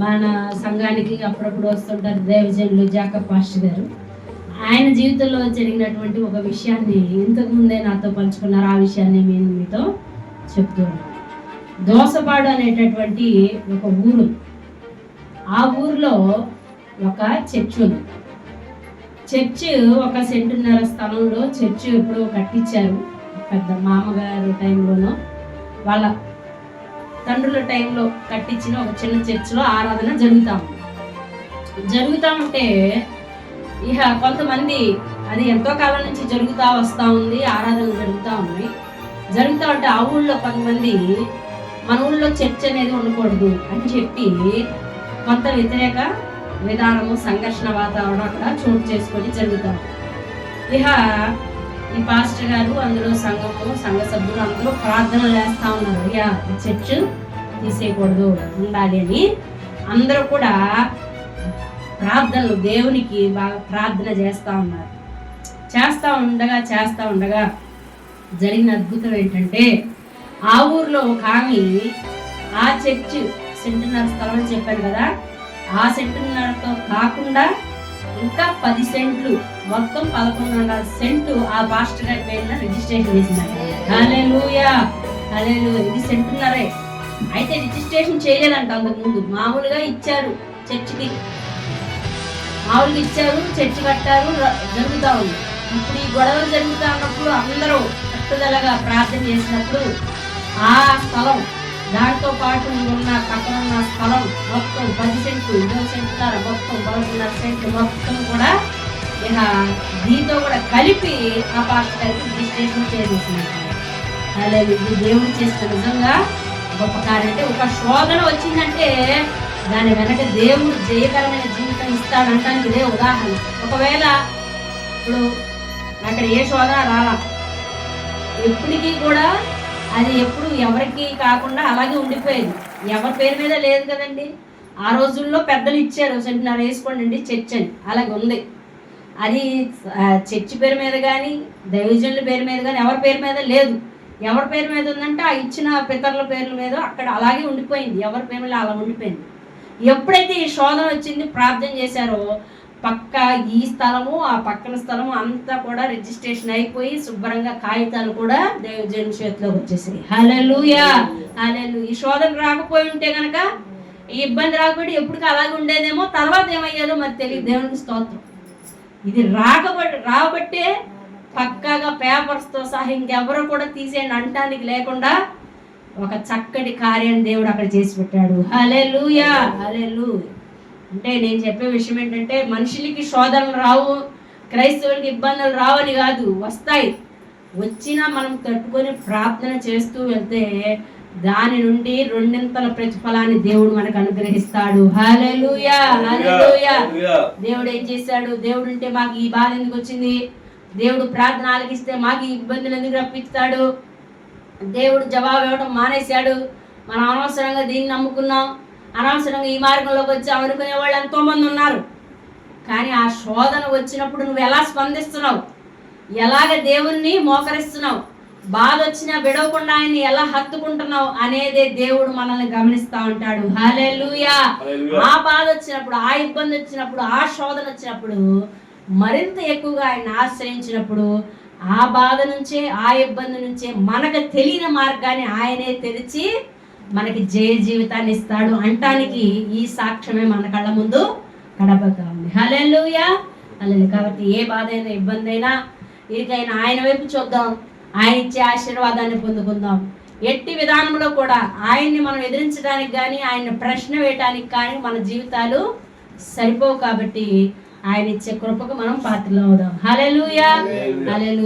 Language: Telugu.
మన సంఘానికి అప్పుడప్పుడు వస్తుంటారు దైవజనులు జాకబ్ పాస్టర్ గారు. ఆయన జీవితంలో జరిగినటువంటి ఒక విషయాన్ని ఇంతకు ముందే నాతో పంచుకున్నారు. ఆ విషయాన్ని నేను మీతో చెప్తున్నాను. దోసపాడు అనేటటువంటి ఒక ఊరు. ఆ ఊరిలో ఒక చర్చ్ ఉంది. చర్చ్ 1 సెంటున్నర స్థలంలో చర్చ్ ఎప్పుడో కట్టించారు. పెద్ద మామగారు టైంలోనో వాళ్ళ తండ్రుల టైంలో కట్టించిన ఒక చిన్న చర్చిలో ఆరాధన జరుగుతూ ఉంటే ఇక కొంతమంది అది ఎంతో కాలం నుంచి జరుగుతూ వస్తూ ఉంది. ఆరాధనలు జరుగుతూ ఉన్నాయి. జరుగుతూ ఉంటే ఆ ఊళ్ళో కొంతమంది మన ఊళ్ళో చర్చ్ అనేది ఉండకూడదు అని చెప్పి కొంత వ్యతిరేక విధానము, సంఘర్షణ వాతావరణం అక్కడ చోటు చేసుకొని జరుగుతాం. ఇక ఈ పాస్టర్ గారు అందులో సంఘ సభ్యులు అందరూ ప్రార్థనలు చేస్తూ ఉన్నారు. ఇక చర్చ్ తీసేయకూడదు, ఉండాలి అని అందరూ కూడా ప్రార్థనలు దేవునికి బాగా ప్రార్థన చేస్తూ ఉన్నారు. చేస్తూ ఉండగా జరిగిన అద్భుతం ఏంటంటే ఆ ఊర్లో ఒక ఆమె ఆ చర్చ్ 1 సెంటున్నర స్థలం అని చెప్పాను కదా, ఆ సెంటున్నరతో కాకుండా ఇంకా 10 సెంట్లు మొత్తం 11.5 సెంటు ఆ పాస్టర్ గారి పేరున రిజిస్ట్రేషన్ చేసినారు. హల్లెలూయా హల్లెలూయా. ఇది సెంటున్నరే. అయితే రిజిస్ట్రేషన్ చేయలేదంట అంతకు ముందు. మామూలుగా ఇచ్చారు చర్చికి, మామూలుగా ఇచ్చారు, చర్చి కట్టారు, జరుగుతూ ఉంది. ఇప్పుడు ఈ గొడవలు జరుగుతూ ఉన్నప్పుడు అందరూ పట్టుదలగా ప్రార్థన చేసినప్పుడు ఆ స్థలం దాంతో పాటు ఉన్న పక్కన ఉన్న స్థలం మొత్తం 10 సెంట్లు, 2 సెంటున్నర, మొత్తం 11.5 సెంట్లు మొత్తం కూడా ఇక దీంతో కూడా కలిపి ఆ పాస్టర్ గారికి రిజిస్ట్రేషన్ చేసేసినట్టు. అలా ఇది దేవుడు చేసిన నిజంగా గొప్ప కార్యం. అంటే ఒక శోధన వచ్చిందంటే దాని వెనక దేవుడు జయకరమైన జీవితం ఇస్తాడంటానికి ఇదే ఉదాహరణ. ఒకవేళ ఇప్పుడు అక్కడ ఏ శోధన రాలా, ఎప్పటికీ కూడా అది ఎప్పుడు ఎవరికి కాకుండా అలాగే ఉండిపోయేది. ఎవరి పేరు మీద లేదు కదండి. ఆ రోజుల్లో పెద్దలు ఇచ్చారు, 1 సెంటున్నర వేసుకోండి చర్చ్ అని, అలాగే ఉంది. అది చర్చ్ పేరు మీద కానీ దైవజనుల పేరు మీద కానీ ఎవరి పేరు మీద లేదు. ఎవరి పేరు మీద ఉందంటే ఆ ఇచ్చిన పితరుల పేర్ల మీద అక్కడ అలాగే ఉండిపోయింది. ఎవరి పేరు మీద అలా ఉండిపోయింది. ఎప్పుడైతే ఈ శోధన వచ్చింది, ప్రార్థన చేశారో పక్క ఈ స్థలము ఆ పక్కన స్థలము అంతా కూడా రిజిస్ట్రేషన్ అయిపోయి శుభ్రంగా కాగితాలు కూడా దైవజనుల చేతిలోకి వచ్చేసాయి. హల్లెలూయా హల్లెలూయా. ఈ శోధన రాకపోయి ఉంటే కనుక, ఈ ఇబ్బంది రాకపోతే ఎప్పటికీ అలాగే ఉండేదేమో. తర్వాత ఏమయ్యేదో మరి తెలియదు. దేవునికి స్తోత్రం. ఇది రాబట్టే పక్కాగా పేపర్స్తో సహా ఇంకెవరో కూడా తీసేయండి అంటానికి లేకుండా ఒక చక్కటి కార్యాన్ని దేవుడు అక్కడ చేసి పెట్టాడు. హల్లెలూయా హల్లెలూయా. అంటే నేను చెప్పే విషయం ఏంటంటే మనుషులకి శోధనలు రావు, క్రైస్తవులకి ఇబ్బందులు రావని కాదు, వస్తాయి. వచ్చినా మనం తట్టుకొని ప్రార్థన చేస్తూ వెళ్తే దాని నుండి 2 ప్రతిఫలాన్ని దేవుడు మనకు అనుగ్రహిస్తాడు. హల్లెలూయా హల్లెలూయా. దేవుడు ఏం చేశాడు? దేవుడు ఉంటే మాకు ఈ బాధ ఎందుకు వచ్చింది? దేవుడు ప్రార్థన ఆలకిస్తే మాకు ఈ ఇబ్బందులు ఎందుకు రప్పిస్తాడు? దేవుడు జవాబు ఇవ్వడం మానేశాడు. మనం అనవసరంగా దీన్ని నమ్ముకున్నాం, అనవసరంగా ఈ మార్గంలోకి వచ్చాం అనుకునే వాళ్ళు ఎంతో మంది ఉన్నారు. కానీ ఆ శోధన వచ్చినప్పుడు నువ్వు ఎలా స్పందిస్తున్నావు, ఎలాగ దేవుణ్ణి మోకరిస్తున్నావు, బాధ వచ్చినా విడవకుండా ఆయన్ని ఎలా హత్తుకుంటున్నావు అనేదే దేవుడు మనల్ని గమనిస్తూ ఉంటాడు. హల్లెలూయా. ఆ బాధ వచ్చినప్పుడు, ఆ ఇబ్బంది వచ్చినప్పుడు, ఆ శోధన వచ్చినప్పుడు మరింత ఎక్కువగా ఆయన ఆశ్రయించినప్పుడు ఆ బాధ నుంచే, ఆ ఇబ్బంది నుంచే మనకు తెలియని మార్గాన్ని ఆయనే తెరిచి మనకి జయ జీవితాన్ని ఇస్తాడు అంటానికి ఈ సాక్ష్యమే మన కళ్ళ ముందు కనబడుతూ ఉంది. హల్లెలూయా హల్లెలూయా. కాబట్టి ఏ బాధ అయినా, ఇబ్బంది అయినా, ఇరికైనా ఆయన వైపు చూద్దాం, ఆయన ఇచ్చే ఆశీర్వాదాన్ని పొందుకుందాం. ఎట్టి విధానంలో కూడా ఆయన్ని మనం ఎదిరించడానికి కానీ, ఆయన్ని ప్రశ్న వేయటానికి కానీ మన జీవితాలు సరిపోవు. కాబట్టి ఆయన ఇచ్చే కృపకు మనం పాత్రలు అవుదాం. హల్లెలూయా హల్లెలూయా.